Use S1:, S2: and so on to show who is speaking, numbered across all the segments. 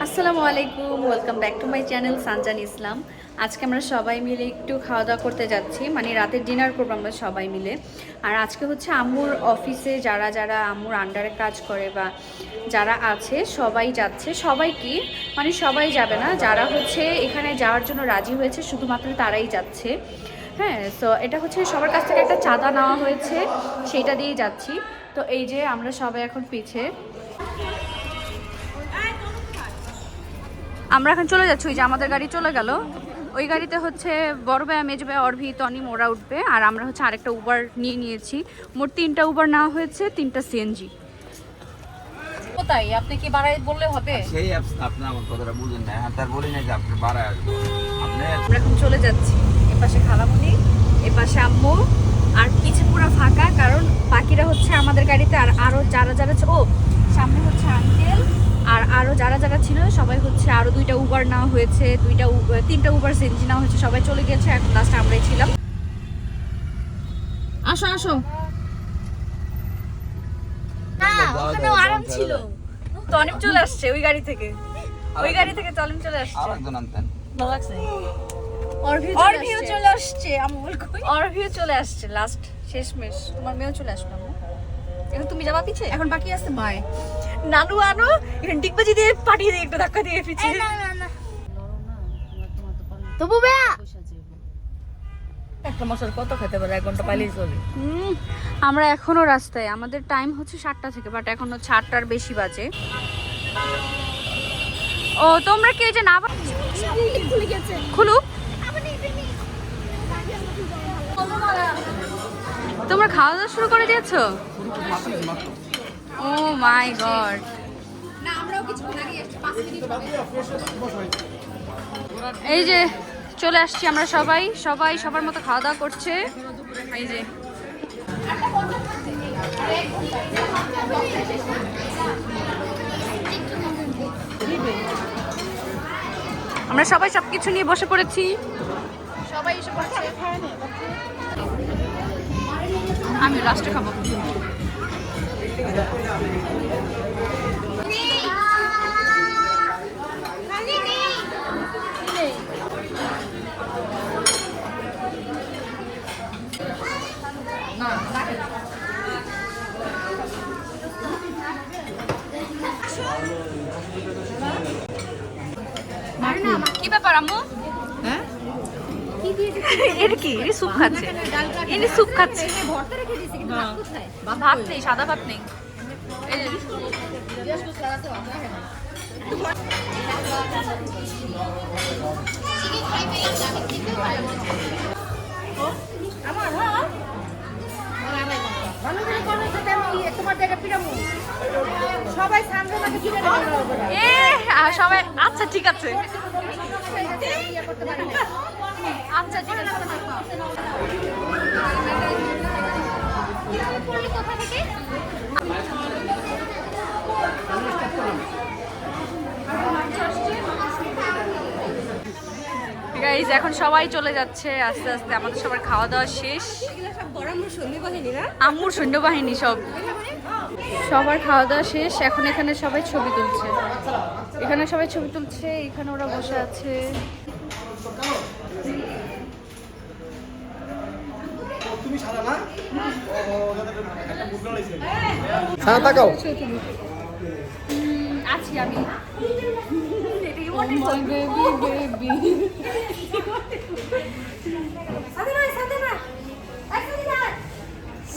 S1: আসসালামু আলাইকুম, welcome back to my channel Sanjan Islam. আজকে আমরা সবাই মিলে একটু খাওয়া দাওয়া করতে যাচ্ছি, মানে রাতের ডিনার করবো আমরা সবাই মিলে। আর আজকে হচ্ছে আম্মুর অফিসে যারা যারা আম্মুর আন্ডারে কাজ করে বা যারা আছে সবাই যাচ্ছে। সবাই কি মানে সবাই যাবে না, যারা হচ্ছে এখানে যাওয়ার জন্য রাজি হয়েছে শুধুমাত্র তারাই যাচ্ছে। হ্যাঁ, তো এটা হচ্ছে সবার কাছ থেকে একটা চাঁদা নেওয়া হয়েছে, সেইটা দিয়েই যাচ্ছি। তো এই যে আমরা সবাই এখন পিছে, আমরা এখন চলে যাচ্ছি। ওই যে আমাদের গাড়ি চলে গেল, ওই গাড়িতে হচ্ছে বড় ভাইয়া, মেজ ভাইয়া, অর্ভি, তনিম ওরা উঠবে। আর আমরা হচ্ছে আরেকটা উবার নিয়ে নিয়েছি। মোট 3টা উবার নেওয়া হয়েছে, 3টা সিএনজি। কোথায় আপনি কি বাড়াই বললে হবে?
S2: সেই আপনি আমার কথাটা বুঝেন না, তার বলি না যে আপনি বাড়ায় আসবেন।
S1: আমরা এখন চলে যাচ্ছি। এপাশে খালামণি, এপাশে আম্মু, আর পিছে পুরো ফাঁকা, কারণ বাকিরা হচ্ছে আমাদের গাড়িতে। আর আরো যারা যারা ও সামনে হচ্ছে আঙ্কেল, আর আরো যারা যারা ছিল সবাই হচ্ছে, আরো 2টা উবার নেওয়া হয়েছে, 3টা উবার সিএনজি নেওয়া হয়েছে, সবাই চলে গেছে। এখন লাস্ট আমরাই ছিলাম। আসো আসো, ওখানেও আরাম ছিল। তনিম চলে আসছে ওই গাড়ি থেকে, ওই গাড়ি থেকে তনিম চলে আসছে।
S2: আরেকজন আনতেন
S1: ভালো লাগছে। অর্ভিও চলে আসছে, আমুল কই? অর্ভিও চলে আসছে লাস্ট শেষমেশ। তোমার মেয়েও চলে আসলো। এখন তুমি যাবা পিছে? এখন বাকি আছে মায়, নানু আনো, এখন ডিগবাজি দিয়ে পাঠিয়ে দিয়ে একটু ধাক্কা দিয়ে পিছে। না না না তবু বেয়া একটা মশার কত খেতে পারে, 1 ঘন্টা পাইলেই চলে। আমরা এখনো রাস্তায়, আমাদের টাইম হচ্ছে 7টা থেকে, বাট এখন হচ্ছে 8টার বেশি বাজে। ও তোমরা কি যে না খুলুক, তোমরা খাওয়া দাওয়া শুরু করে দিয়েছো? ও মাই গড। এই যে চলে আসছি আমরা সবাই, সবাই সবার মতো খাওয়া দাওয়া করছে। এই যে আমরা সবাই সবকিছু নিয়ে বসে পড়েছি, সবাই এসে পড়েছে। আমি লাস্টে খাবো। কি ব্যাপার আম্মু? হ্যাঁ এর কি স্যুপ খাচ্ছে, এনে স্যুপ খাচ্ছে। ভাত নেই, সাদা ভাত নেই। সবাই আচ্ছা ঠিক আছে, আচ্ছা ঠিক আছে। গাইস এখন সবাই চলে যাচ্ছে আস্তে আস্তে, আমাদের সবার খাওয়া দাওয়া শেষ। আম্মুর সৈন্যবাহিনী সবার খাওয়া দাওয়া শেষ। এখন এখানে সবাই ছবি তুলছে, এখানে সবাই ছবি তুলছে, এখানে ওরা বসে আছে। আছি আমি।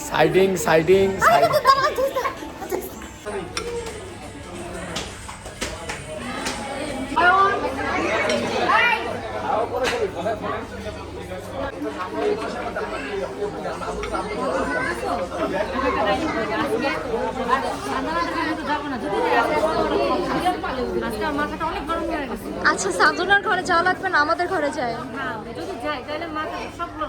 S3: সাইডিং সাইডিং
S4: আচ্ছা সাজনার ঘরে যাওয়া লাগবে না, আমাদের ঘরে যায়।
S1: যদি যাই তাহলে মাথা সবগুলো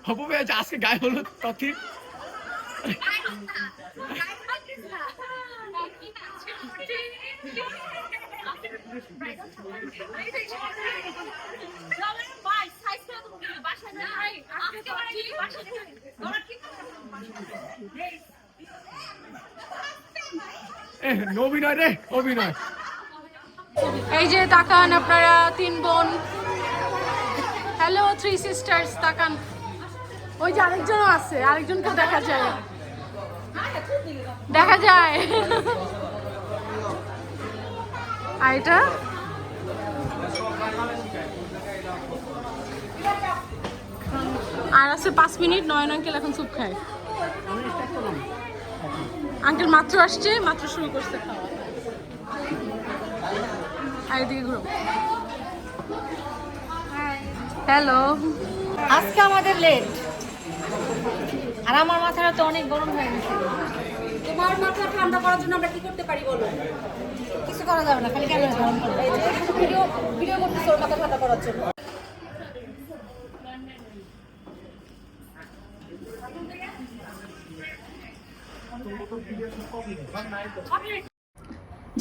S3: হবু ভাই আজকে গায়ে হলুদ তথি অভিনয় রে অভিনয়।
S5: এই যে তাকান আপনারা 3 বোন, হ্যালো 3 সিস্টার্স, তাকান। ওই যে আরেকজনও আছে, আরেকজনকেও দেখা যায়, দেখা যায়। আর এটা আর আছে 5 মিনিট। নয়ন আঙ্কেল এখন স্যুপ খায়। আঙ্কেল মাত্র আসছে, মাত্র শুরু করছে খাওয়া। আর এদিকে ঘুরো। হ্যালো,
S1: আজকে আমাদের লেট, আর আমার মাথাটা তো অনেক গরম হয়ে গেছে। তোমার মাথা ঠান্ডা করার জন্য আমরা কি করতে পারি বলো? কিছু করা যাবে না, খালি ক্যামেরা গরম করতে। এই যে ভিডিও করতেছ ওর মাথা ঠান্ডা করার জন্য।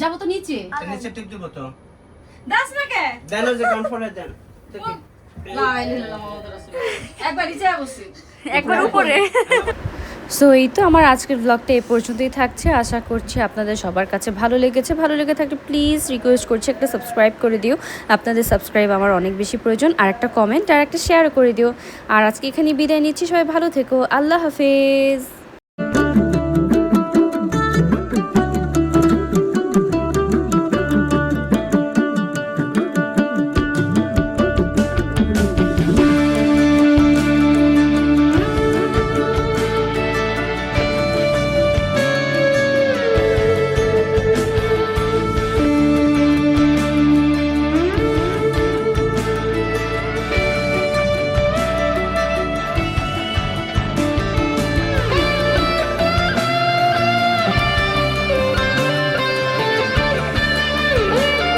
S1: যাবো তো নিচে।
S2: নিচে টিপ দিব তো।
S1: দাস না কে?
S2: দেন ওই যে কনফারেন্স দেন।
S1: একবার উপরে। সো এই তো আমার আজকের ব্লগটা এই পর্যন্তই থাকছে। আশা করছি আপনাদের সবার কাছে ভালো লেগেছে। ভালো লেগে থাকলে প্লিজ রিকোয়েস্ট করছি একটা সাবস্ক্রাইব করে দিও। আপনাদের সাবস্ক্রাইব আমার অনেক বেশি প্রয়োজন। আর একটা কমেন্ট আর একটা শেয়ার করে দিও। আর আজকে এখানে বিদায় নিচ্ছি। সবাই ভালো থেকো। আল্লাহ হাফেজ।